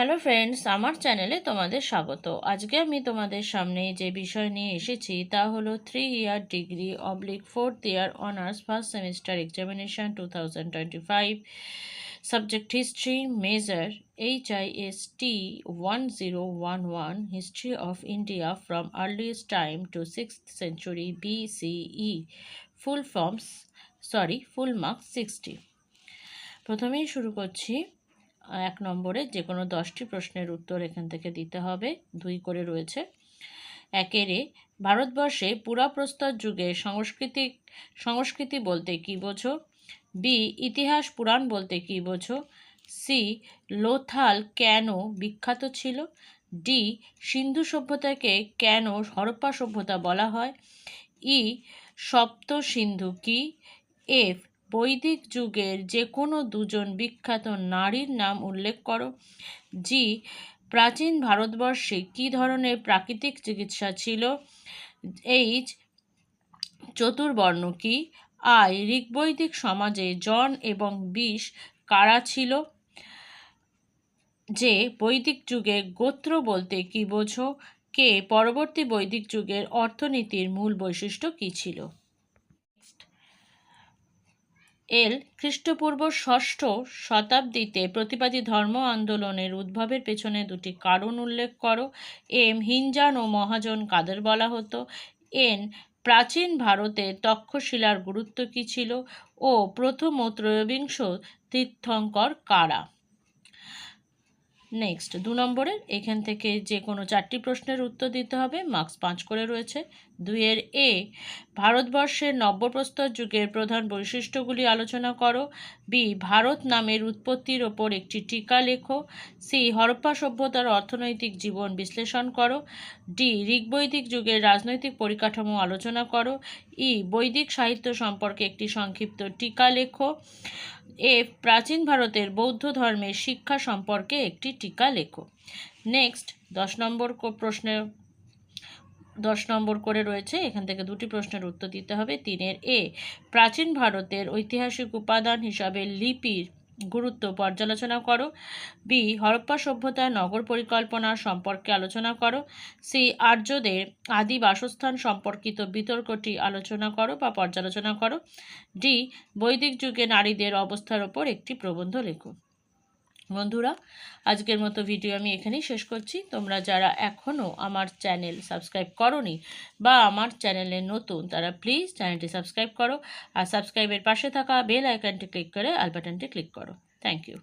Hello friends, আমার চ্যানেলে তোমাদের স্বাগত। আজকে আমি তোমাদের সামনে যে বিষয় নিয়ে এসেছি তা হলো 3 year degree /4th year honours first semester examination 2025, subject history, major HIST 1011, history of India from earliest time to 6th century BCE, full marks 60। প্রথমেই শুরু করছি। 1 নম্বরে যে কোনো 10টি প্রশ্নের উত্তর এখান থেকে দিতে হবে। 2 করে রয়েছে। 1 ভারতবর্ষে পুরাপ্রস্তর যুগে সংস্কৃতি বলতে কী বোঝো? বি, ইতিহাস পুরাণ বলতে কী বোঝো? সি, লোথাল কেন বিখ্যাত ছিল? ডি, সিন্ধু সভ্যতাকে কেন হরপ্পা সভ্যতা বলা হয়? ই, সপ্ত সিন্ধু কি? এফ, বৈদিক যুগের যে কোনো 2জন বিখ্যাত নারীর নাম উল্লেখ করো। জি, প্রাচীন ভারতবর্ষে কী ধরনের প্রাকৃতিক চিকিৎসা ছিল? এইচ, চতুর্বর্ণ কি? আই, ঋগ্বৈদিক সমাজে জন এবং বিষ কারা ছিল? যে, বৈদিক যুগে গোত্র বলতে কী বোঝো? কে, পরবর্তী বৈদিক যুগের অর্থনীতির মূল বৈশিষ্ট্য কী ছিল? এল, খ্রিস্টপূর্ব 6ষ্ঠ শতাব্দীতে প্রতিবাদী ধর্ম আন্দোলনের উদ্ভবের পেছনে 2টি কারণ উল্লেখ করো। এম, হিনজান ও মহাজন কাদের বলা হতো? এন, প্রাচীন ভারতে তক্ষশিলার গুরুত্ব কী ছিল? ও প্রথম ও ত্রয়োবিংশ তীর্থঙ্কর কারা? নেক্সট 2 নম্বরের এখান থেকে যে কোনো 4টি প্রশ্নের উত্তর দিতে হবে। মার্কস 5 করে রয়েছে। 2 এ, ভারতবর্ষের নব্যপ্রস্তর যুগের প্রধান বৈশিষ্ট্যগুলি আলোচনা করো। বি, ভারত নামের উৎপত্তির ওপর একটি টীকা লেখো। সি, হরপ্পা সভ্যতার অর্থনৈতিক জীবন বিশ্লেষণ করো। ডি, ঋগ্বৈদিক যুগের রাজনৈতিক পরিকাঠামো আলোচনা করো। ই, বৈদিক সাহিত্য সম্পর্কে একটি সংক্ষিপ্ত টীকা লেখো। এফ, প্রাচীন ভারতের বৌদ্ধ ধর্মের শিক্ষা সম্পর্কে একটি টীকা লেখো। নেক্সট 10 নম্বর করে রয়েছে। এখান থেকে 2টি প্রশ্নের উত্তর দিতে হবে। 3 এ, প্রাচীন ভারতের ঐতিহাসিক উপাদান হিসাবে লিপির গুরুত্ব পর্যালোচনা করো। বি, হরপ্পা সভ্যতার নগর পরিকল্পনা সম্পর্কে আলোচনা করো। সি, আর্যদের আদি বাসস্থান সম্পর্কিত বিতর্কটি আলোচনা করো বা পর্যালোচনা করো। ডি, বৈদিক যুগে নারীদের অবস্থার ওপর একটি প্রবন্ধ লেখো। বন্ধুরা, আজকের মতো ভিডিও আমি এখানেই শেষ করছি। তোমরা যারা এখনও আমার চ্যানেল সাবস্ক্রাইব করোনি বা আমার চ্যানেলে নতুন, তারা প্লিজ চ্যানেলটি সাবস্ক্রাইব করো আর সাবস্ক্রাইবের পাশে থাকা বেল আইকনটি ক্লিক করে অল বাটনটি ক্লিক করো। Thank you.